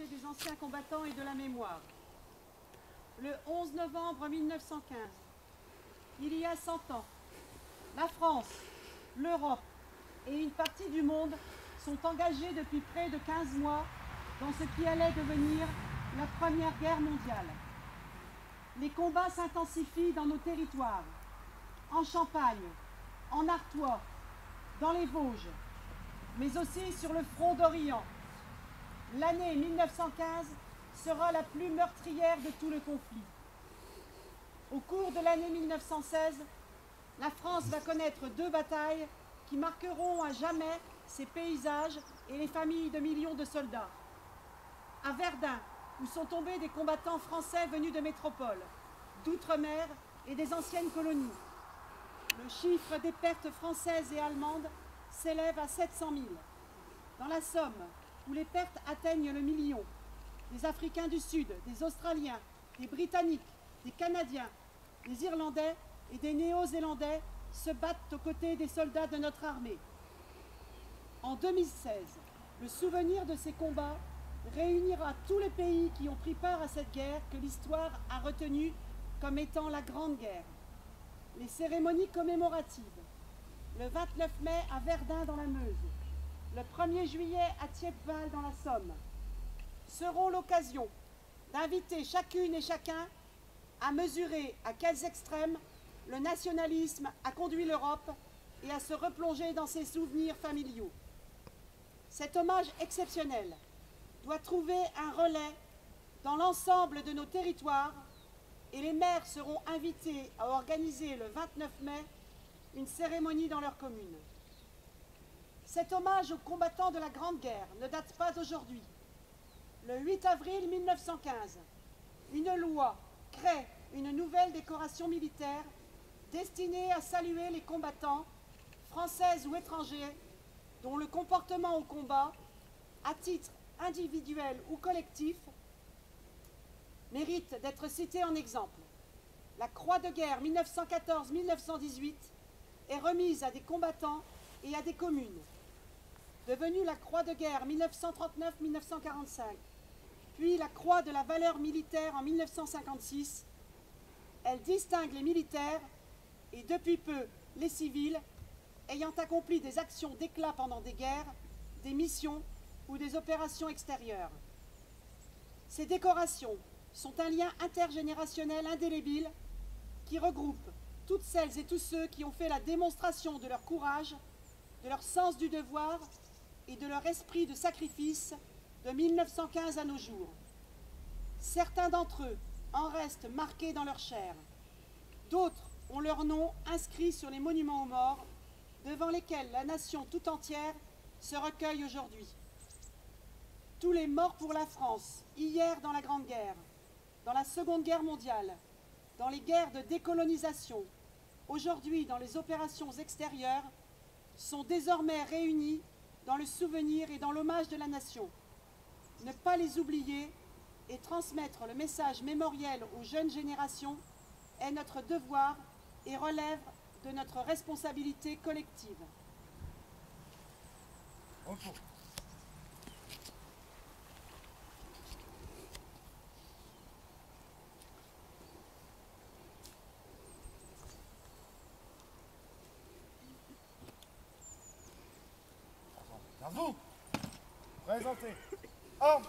des anciens combattants et de la mémoire. Le 11 novembre 1915, il y a 100 ans, la France, l'Europe et une partie du monde sont engagés depuis près de 15 mois dans ce qui allait devenir la Première Guerre mondiale. Les combats s'intensifient dans nos territoires, en Champagne, en Artois, dans les Vosges, mais aussi sur le front d'Orient. L'année 1915 sera la plus meurtrière de tout le conflit. Au cours de l'année 1916, la France va connaître 2 batailles qui marqueront à jamais ses paysages et les familles de millions de soldats. À Verdun, où sont tombés des combattants français venus de métropole, d'outre-mer et des anciennes colonies. Le chiffre des pertes françaises et allemandes s'élève à 700 000. Dans la Somme, où les pertes atteignent le million, des Africains du Sud, des Australiens, des Britanniques, des Canadiens, des Irlandais et des Néo-Zélandais se battent aux côtés des soldats de notre armée. En 2016, le souvenir de ces combats réunira tous les pays qui ont pris part à cette guerre que l'histoire a retenue comme étant la Grande Guerre. Les cérémonies commémoratives, le 29 mai à Verdun dans la Meuse, le 1er juillet à Thiepval dans la Somme, seront l'occasion d'inviter chacune et chacun à mesurer à quels extrêmes le nationalisme a conduit l'Europe et à se replonger dans ses souvenirs familiaux. Cet hommage exceptionnel doit trouver un relais dans l'ensemble de nos territoires et les maires seront invités à organiser le 29 mai une cérémonie dans leur commune. Cet hommage aux combattants de la Grande Guerre ne date pas d'aujourd'hui. Le 8 avril 1915, une loi crée une nouvelle décoration militaire destinée à saluer les combattants, français ou étrangers, dont le comportement au combat, à titre individuel ou collectif, mérite d'être cité en exemple. La Croix de guerre 1914-1918 est remise à des combattants et à des communes. Devenue la Croix de guerre 1939-1945, puis la Croix de la valeur militaire en 1956, elle distingue les militaires et depuis peu les civils ayant accompli des actions d'éclat pendant des guerres, des missions ou des opérations extérieures. Ces décorations sont un lien intergénérationnel indélébile qui regroupe toutes celles et tous ceux qui ont fait la démonstration de leur courage, de leur sens du devoir et de leur esprit de sacrifice de 1915 à nos jours. Certains d'entre eux en restent marqués dans leur chair. D'autres ont leur nom inscrit sur les monuments aux morts, devant lesquels la nation tout entière se recueille aujourd'hui. Tous les morts pour la France, hier dans la Grande Guerre, dans la Seconde Guerre mondiale, dans les guerres de décolonisation, aujourd'hui dans les opérations extérieures, sont désormais réunis dans le souvenir et dans l'hommage de la nation. Ne pas les oublier et transmettre le message mémoriel aux jeunes générations est notre devoir et relève de notre responsabilité collective. À vous, présentez. Armes.